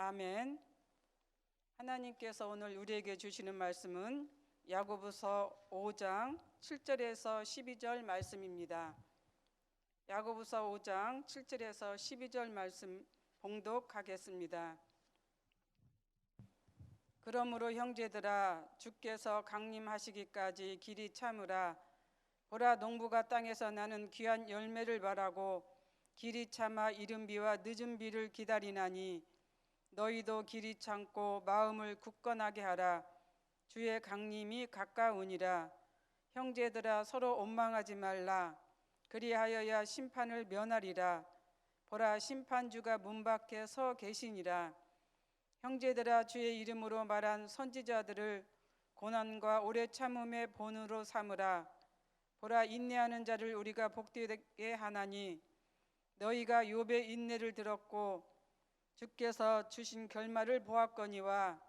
아멘. 하나님께서 오늘 우리에게 주시는 말씀은 야고보서 5장 7절에서 12절 말씀입니다. 야고보서 5장 7절에서 12절 말씀 봉독하겠습니다. 그러므로 형제들아, 주께서 강림하시기까지 길이 참으라. 보라, 농부가 땅에서 나는 귀한 열매를 바라고 길이 참아 이른 비와 늦은 비를 기다리나니, 너희도 길이 참고 마음을 굳건하게 하라. 주의 강림이 가까우니라. 형제들아, 서로 원망하지 말라. 그리하여야 심판을 면하리라. 보라, 심판주가 문 밖에 서 계시니라. 형제들아, 주의 이름으로 말한 선지자들을 고난과 오래 참음의 본으로 삼으라. 보라, 인내하는 자를 우리가 복되게 하나니, 너희가 욥의 인내를 들었고 주께서 주신 결말을 보았거니와,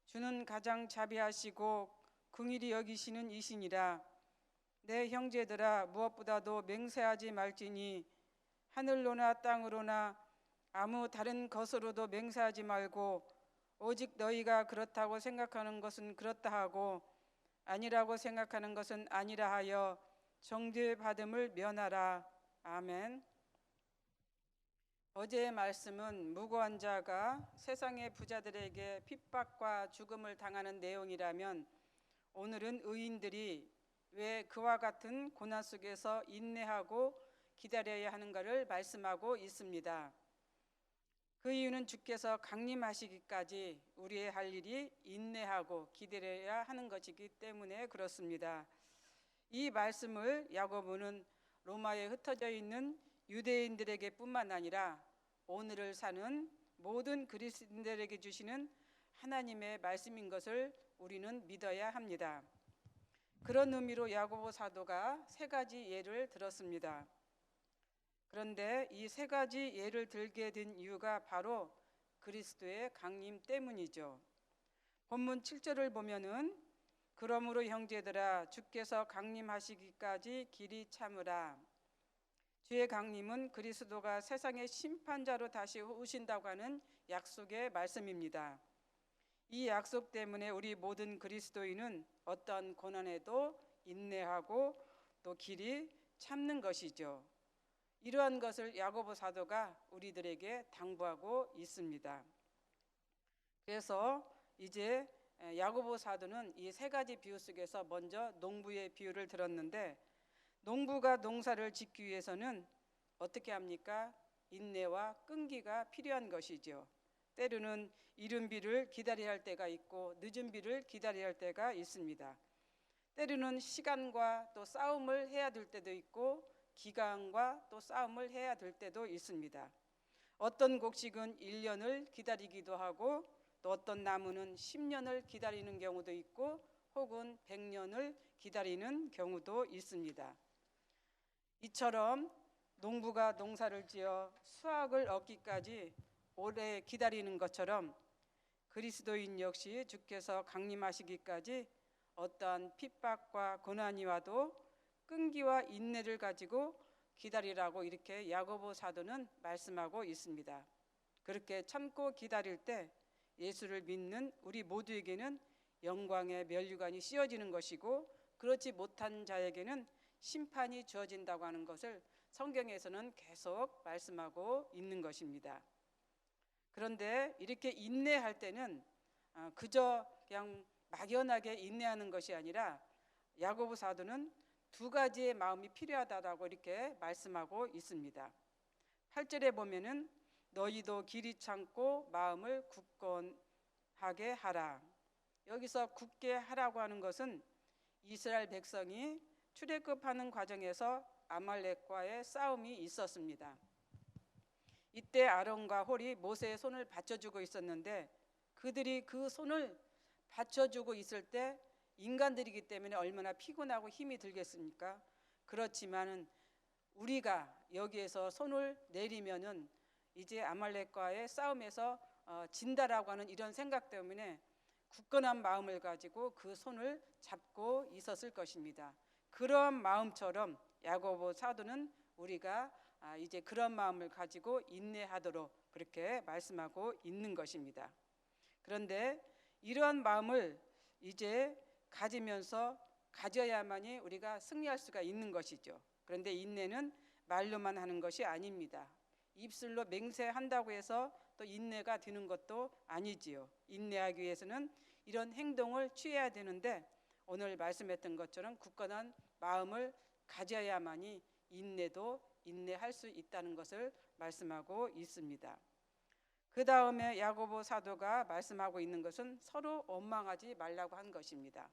주는 가장 자비하시고 긍휼히 여기시는 이시니라. 내 형제들아, 무엇보다도 맹세하지 말지니, 하늘로나 땅으로나 아무 다른 것으로도 맹세하지 말고, 오직 너희가 그렇다고 생각하는 것은 그렇다 하고 아니라고 생각하는 것은 아니라 하여 정죄 받음을 면하라. 아멘. 어제의 말씀은 무고한 자가 세상의 부자들에게 핍박과 죽음을 당하는 내용이라면, 오늘은 의인들이 왜 그와 같은 고난 속에서 인내하고 기다려야 하는가를 말씀하고 있습니다. 그 이유는 주께서 강림하시기까지 우리의 할 일이 인내하고 기다려야 하는 것이기 때문에 그렇습니다. 이 말씀을 야고보는 로마에 흩어져 있는 유대인들에게 뿐만 아니라 오늘을 사는 모든 그리스도인들에게 주시는 하나님의 말씀인 것을 우리는 믿어야 합니다. 그런 의미로 야고보 사도가 세 가지 예를 들었습니다. 그런데 이 세 가지 예를 들게 된 이유가 바로 그리스도의 강림 때문이죠. 본문 7절을 보면은, 그러므로 형제들아, 주께서 강림하시기까지 길이 참으라. 주의 강림은 그리스도가 세상의 심판자로 다시 오신다고 하는 약속의 말씀입니다. 이 약속 때문에 우리 모든 그리스도인은 어떤 고난에도 인내하고 또 길이 참는 것이죠. 이러한 것을 야고보 사도가 우리들에게 당부하고 있습니다. 그래서 이제 야고보 사도는 이 세 가지 비유 속에서 먼저 농부의 비유를 들었는데, 농부가 농사를 짓기 위해서는 어떻게 합니까? 인내와 끈기가 필요한 것이죠. 때로는 이른 비를 기다려야 할 때가 있고 늦은 비를 기다려야 할 때가 있습니다. 때로는 시간과 또 싸움을 해야 될 때도 있고 기간과 또 싸움을 해야 될 때도 있습니다. 어떤 곡식은 1년을 기다리기도 하고, 또 어떤 나무는 10년을 기다리는 경우도 있고 혹은 100년을 기다리는 경우도 있습니다. 이처럼 농부가 농사를 지어 수확을 얻기까지 오래 기다리는 것처럼, 그리스도인 역시 주께서 강림하시기까지 어떠한 핍박과 고난이 와도 끈기와 인내를 가지고 기다리라고 이렇게 야고보 사도는 말씀하고 있습니다. 그렇게 참고 기다릴 때 예수를 믿는 우리 모두에게는 영광의 면류관이 씌워지는 것이고, 그렇지 못한 자에게는 심판이 주어진다고 하는 것을 성경에서는 계속 말씀하고 있는 것입니다. 그런데 이렇게 인내할 때는 그저 그냥 막연하게 인내하는 것이 아니라, 야고보 사도는 두 가지의 마음이 필요하다고 이렇게 말씀하고 있습니다. 8절에 보면은, 너희도 길이 참고 마음을 굳건하게 하라. 여기서 굳게 하라고 하는 것은 이스라엘 백성이 출애굽하는 과정에서 아말렉과의 싸움이 있었습니다. 이때 아론과 홀이 모세의 손을 받쳐주고 있었는데, 그들이 그 손을 받쳐주고 있을 때 인간들이기 때문에 얼마나 피곤하고 힘이 들겠습니까? 그렇지만은 우리가 여기에서 손을 내리면은 이제 아말렉과의 싸움에서 진다라고 하는 이런 생각 때문에 굳건한 마음을 가지고 그 손을 잡고 있었을 것입니다. 그런 마음처럼 야고보 사도는 우리가 이제 그런 마음을 가지고 인내하도록, 그렇게 말씀하고 있는 것입니다. 그런데 이러한 마음을 이제 가져야만이 우리가 승리할 수가 있는 것이죠. 그런데 인내는 말로만 하는 것이 아닙니다. 입술로 맹세한다고 해서 또 인내가 되는 것도 아니지요. 인내하기 위해서는 이런 행동을 취해야 되는데 오늘 말씀했던 것처럼 굳건한 마음을 가져야만이 인내도 인내할 수 있다는 것을 말씀하고 있습니다. 그 다음에 야고보 사도가 말씀하고 있는 것은 서로 원망하지 말라고 한 것입니다.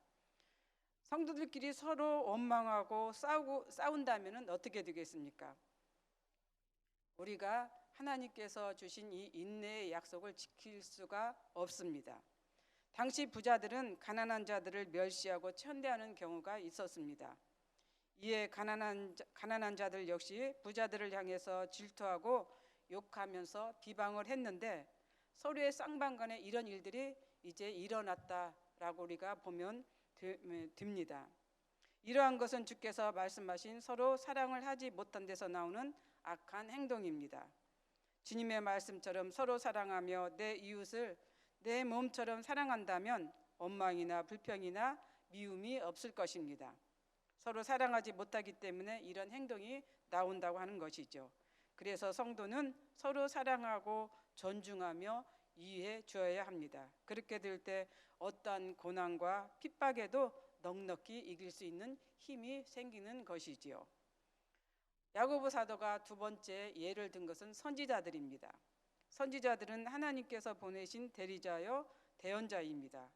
성도들끼리 서로 원망하고 싸운다면 어떻게 되겠습니까? 우리가 하나님께서 주신 이 인내의 약속을 지킬 수가 없습니다. 당시 부자들은 가난한 자들을 멸시하고 천대하는 경우가 있었습니다. 이에 가난한 자들 역시 부자들을 향해서 질투하고 욕하면서 비방을 했는데 서로의 쌍방간에 이런 일들이 이제 일어났다라고 우리가 보면 됩니다. 이러한 것은 주께서 말씀하신 서로 사랑을 하지 못한 데서 나오는 악한 행동입니다. 주님의 말씀처럼 서로 사랑하며 내 이웃을 내 몸처럼 사랑한다면 원망이나 불평이나 미움이 없을 것입니다. 서로 사랑하지 못하기 때문에 이런 행동이 나온다고 하는 것이죠. 그래서 성도는 서로 사랑하고 존중하며 이해해 주어야 합니다. 그렇게 될 때 어떠한 고난과 핍박에도 넉넉히 이길 수 있는 힘이 생기는 것이지요. 야고보 사도가 두 번째 예를 든 것은 선지자들입니다. 선지자들은 하나님께서 보내신 대리자요 대언자입니다.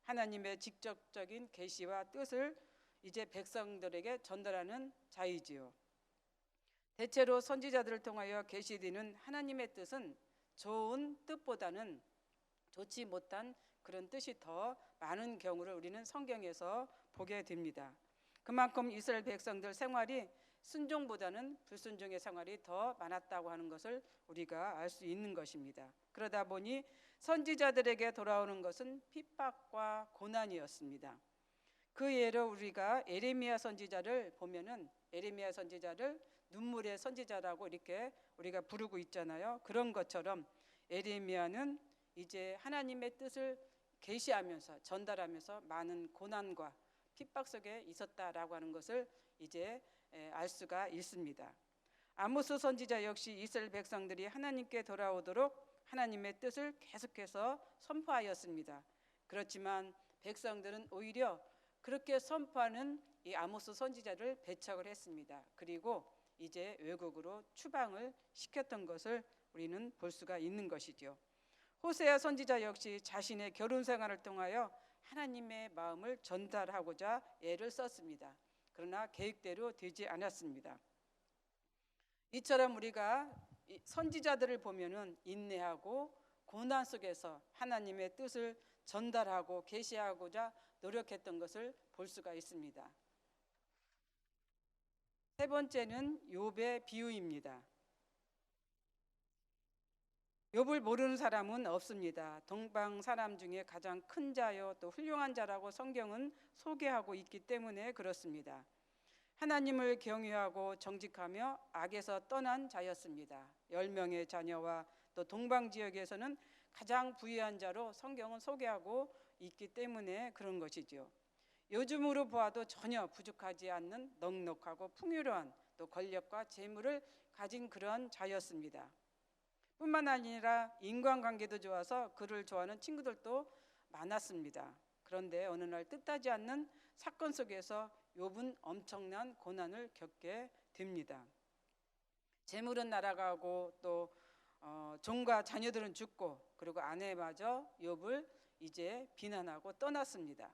하나님의 직접적인 계시와 뜻을 이제 백성들에게 전달하는 자이지요. 대체로 선지자들을 통하여 계시되는 하나님의 뜻은 좋은 뜻보다는 좋지 못한 그런 뜻이 더 많은 경우를 우리는 성경에서 보게 됩니다. 그만큼 이스라엘 백성들 생활이 순종보다는 불순종의 생활이 더 많았다고 하는 것을 우리가 알 수 있는 것입니다. 그러다 보니 선지자들에게 돌아오는 것은 핍박과 고난이었습니다. 그 예로 우리가 에레미야 선지자를 보면은 에레미야 선지자를 눈물의 선지자라고 이렇게 우리가 부르고 있잖아요. 그런 것처럼 에레미야는 이제 하나님의 뜻을 계시하면서 전달하면서 많은 고난과 핍박 속에 있었다라고 하는 것을 이제 알 수가 있습니다. 아모스 선지자 역시 이스라엘 백성들이 하나님께 돌아오도록 하나님의 뜻을 계속해서 선포하였습니다. 그렇지만 백성들은 오히려 그렇게 선포하는 이 아모스 선지자를 배척을 했습니다. 그리고 이제 외국으로 추방을 시켰던 것을 우리는 볼 수가 있는 것이죠. 호세아 선지자 역시 자신의 결혼 생활을 통하여 하나님의 마음을 전달하고자 애를 썼습니다. 그러나 계획대로 되지 않았습니다. 이처럼 우리가 선지자들을 보면은 인내하고 고난 속에서 하나님의 뜻을 전달하고 계시하고자 노력했던 것을 볼 수가 있습니다. 세 번째는 욥의 비유입니다. 욥을 모르는 사람은 없습니다. 동방 사람 중에 가장 큰 자요 또 훌륭한 자라고 성경은 소개하고 있기 때문에 그렇습니다. 하나님을 경외하고 정직하며 악에서 떠난 자였습니다. 10명의 자녀와 또 동방 지역에서는 가장 부유한 자로 성경은 소개하고 있기 때문에 그런 것이죠. 요즘으로 보아도 전혀 부족하지 않는 넉넉하고 풍요로운 또 권력과 재물을 가진 그런 자였습니다. 뿐만 아니라 인간관계도 좋아서 그를 좋아하는 친구들도 많았습니다. 그런데 어느 날 뜻하지 않는 사건 속에서 욥은 엄청난 고난을 겪게 됩니다. 재물은 날아가고 또 종과 자녀들은 죽고 그리고 아내마저 욥을 이제 비난하고 떠났습니다.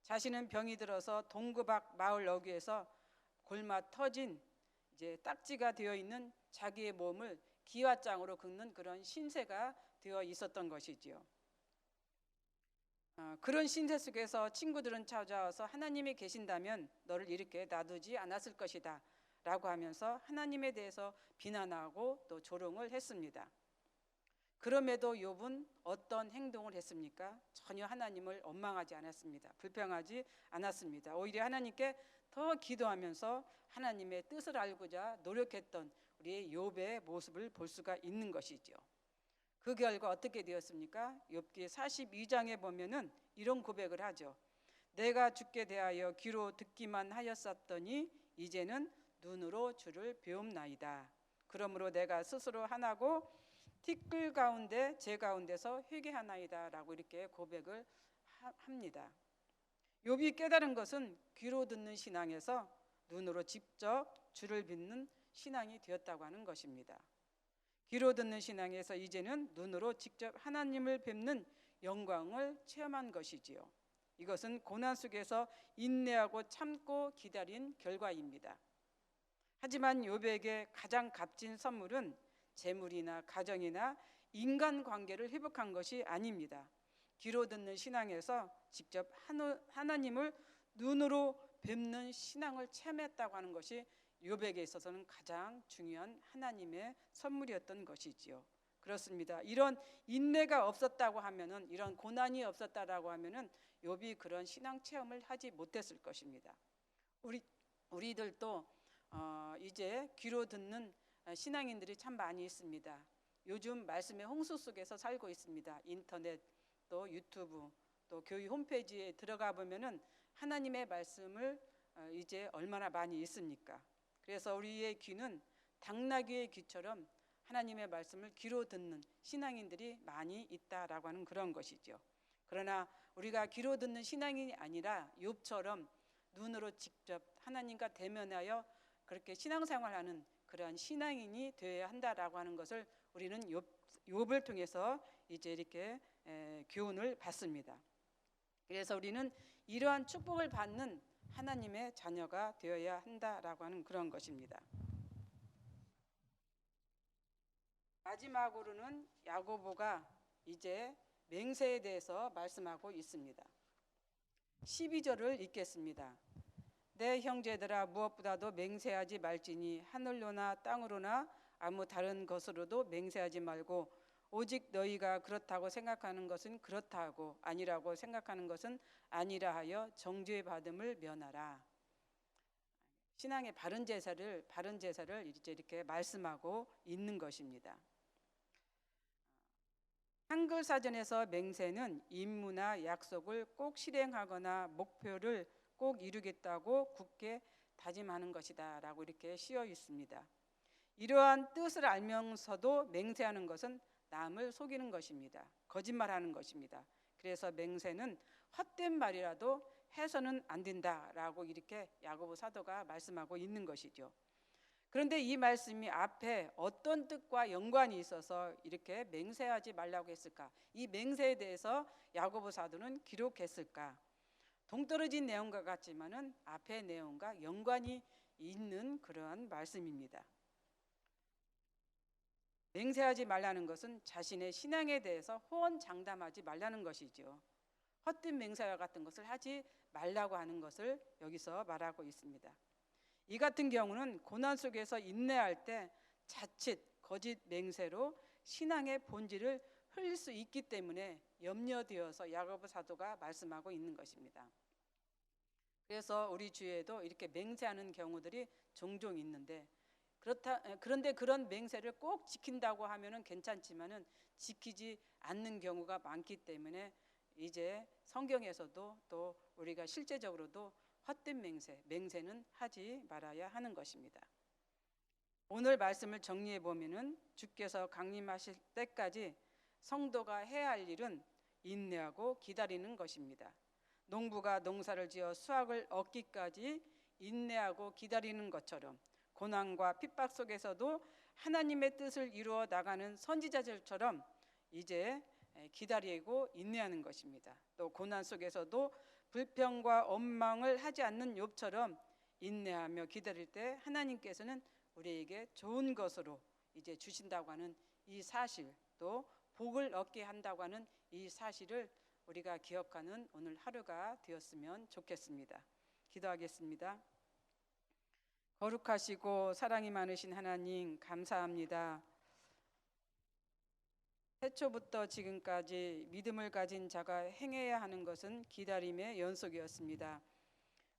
자신은 병이 들어서 동그박 마을 어귀에서 골마 터진 이제 딱지가 되어 있는 자기의 몸을 기와장으로 긁는 그런 신세가 되어 있었던 것이지요. 그런 신세 속에서 친구들은 찾아와서 하나님이 계신다면 너를 이렇게 놔두지 않았을 것이다 라고 하면서 하나님에 대해서 비난하고 또 조롱을 했습니다. 그럼에도 욥은 어떤 행동을 했습니까? 전혀 하나님을 원망하지 않았습니다. 불평하지 않았습니다. 오히려 하나님께 더 기도하면서 하나님의 뜻을 알고자 노력했던 우리의 욥의 모습을 볼 수가 있는 것이죠. 그 결과 어떻게 되었습니까? 욥기 42장에 보면은 이런 고백을 하죠. 내가 주께 대하여 귀로 듣기만 하였었더니 이제는 눈으로 주를 배움나이다. 그러므로 내가 스스로 하나고 티끌 가운데 제 가운데서 회개하나이다 라고 이렇게 고백을 합니다. 욥이 깨달은 것은 귀로 듣는 신앙에서 눈으로 직접 주를 빚는 신앙이 되었다고 하는 것입니다. 귀로 듣는 신앙에서 이제는 눈으로 직접 하나님을 뵙는 영광을 체험한 것이지요. 이것은 고난 속에서 인내하고 참고 기다린 결과입니다. 하지만 욥에게 가장 값진 선물은 재물이나 가정이나 인간관계를 회복한 것이 아닙니다. 귀로 듣는 신앙에서 직접 하나님을 눈으로 뵙는 신앙을 체험했다고 하는 것이 욥에게 있어서는 가장 중요한 하나님의 선물이었던 것이지요. 그렇습니다. 이런 인내가 없었다고 하면은, 이런 고난이 없었다라고 하면은 욥이 그런 신앙 체험을 하지 못했을 것입니다. 우리들도 이제 귀로 듣는 신앙인들이 참 많이 있습니다. 요즘 말씀의 홍수 속에서 살고 있습니다. 인터넷 또 유튜브 또 교회 홈페이지에 들어가 보면은 하나님의 말씀을 이제 얼마나 많이 있습니까? 그래서 우리의 귀는 당나귀의 귀처럼 하나님의 말씀을 귀로 듣는 신앙인들이 많이 있다라고 하는 그런 것이죠. 그러나 우리가 귀로 듣는 신앙인이 아니라 욥처럼 눈으로 직접 하나님과 대면하여 그렇게 신앙생활하는 그러한 신앙인이 되어야 한다라고 하는 것을 우리는 욥을 통해서 이제 이렇게 교훈을 받습니다. 그래서 우리는 이러한 축복을 받는 하나님의 자녀가 되어야 한다라고 하는 그런 것입니다. 마지막으로는 야고보가 이제 맹세에 대해서 말씀하고 있습니다. 12절을 읽겠습니다. 내 형제들아 무엇보다도 맹세하지 말지니 하늘로나 땅으로나 아무 다른 것으로도 맹세하지 말고 오직 너희가 그렇다고 생각하는 것은 그렇다 하고 아니라고 생각하는 것은 아니라 하여 정죄 받음을 면하라. 신앙의 바른 제사를 이제 이렇게 말씀하고 있는 것입니다. 한글 사전에서 맹세는 임무나 약속을 꼭 실행하거나 목표를 꼭 이루겠다고 굳게 다짐하는 것이다 라고 이렇게 씌어 있습니다. 이러한 뜻을 알면서도 맹세하는 것은 남을 속이는 것입니다. 거짓말하는 것입니다. 그래서 맹세는 헛된 말이라도 해서는 안 된다라고 이렇게 야고보 사도가 말씀하고 있는 것이죠. 그런데 이 말씀이 앞에 어떤 뜻과 연관이 있어서 이렇게 맹세하지 말라고 했을까? 이 맹세에 대해서 야고보 사도는 기록했을까? 동떨어진 내용과 같지만은 앞의 내용과 연관이 있는 그러한 말씀입니다. 맹세하지 말라는 것은 자신의 신앙에 대해서 호언장담하지 말라는 것이죠. 헛된 맹세와 같은 것을 하지 말라고 하는 것을 여기서 말하고 있습니다. 이 같은 경우는 고난 속에서 인내할 때 자칫 거짓 맹세로 신앙의 본질을 흘릴 수 있기 때문에 염려되어서 야고보 사도가 말씀하고 있는 것입니다. 그래서 우리 주위에도 이렇게 맹세하는 경우들이 종종 있는데 그런데 그런 맹세를 꼭 지킨다고 하면은 괜찮지만은 지키지 않는 경우가 많기 때문에 이제 성경에서도 또 우리가 실제적으로도 헛된 맹세는 하지 말아야 하는 것입니다. 오늘 말씀을 정리해 보면은 주께서 강림하실 때까지 성도가 해야 할 일은 인내하고 기다리는 것입니다. 농부가 농사를 지어 수확을 얻기까지 인내하고 기다리는 것처럼 고난과 핍박 속에서도 하나님의 뜻을 이루어 나가는 선지자들처럼 이제 기다리고 인내하는 것입니다. 또 고난 속에서도 불평과 원망을 하지 않는 욥처럼 인내하며 기다릴 때 하나님께서는 우리에게 좋은 것으로 이제 주신다고 하는 이 사실, 또 복을 얻게 한다고 하는 이 사실을 우리가 기억하는 오늘 하루가 되었으면 좋겠습니다. 기도하겠습니다. 거룩하시고 사랑이 많으신 하나님 감사합니다. 태초부터 지금까지 믿음을 가진 자가 행해야 하는 것은 기다림의 연속이었습니다.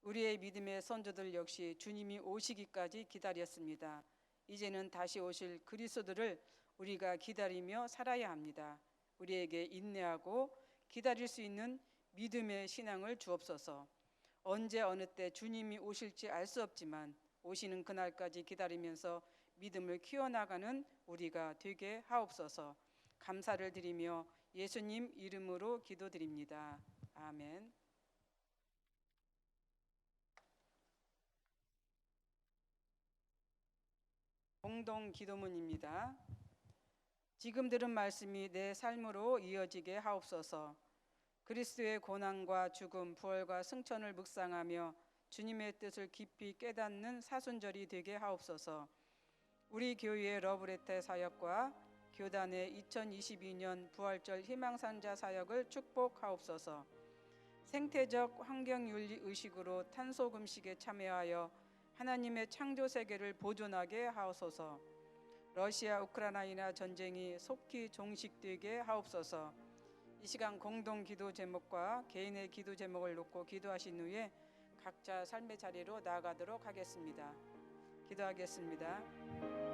우리의 믿음의 선조들 역시 주님이 오시기까지 기다렸습니다. 이제는 다시 오실 그리스도를 우리가 기다리며 살아야 합니다. 우리에게 인내하고 기다릴 수 있는 믿음의 신앙을 주옵소서. 언제 어느 때 주님이 오실지 알 수 없지만 오시는 그날까지 기다리면서 믿음을 키워나가는 우리가 되게 하옵소서. 감사를 드리며 예수님 이름으로 기도드립니다. 아멘. 공동 기도문입니다. 지금 들은 말씀이 내 삶으로 이어지게 하옵소서. 그리스도의 고난과 죽음, 부활과 승천을 묵상하며 주님의 뜻을 깊이 깨닫는 사순절이 되게 하옵소서. 우리 교회의 러브레터 사역과 교단의 2022년 부활절 희망산자 사역을 축복하옵소서. 생태적 환경윤리 의식으로 탄소금식에 참여하여 하나님의 창조 세계를 보존하게 하옵소서. 러시아 우크라이나 전쟁이 속히 종식되게 하옵소서. 이 시간 공동 기도 제목과 개인의 기도 제목을 놓고 기도하신 후에 각자 삶의 자리로 나아가도록 하겠습니다. 기도하겠습니다.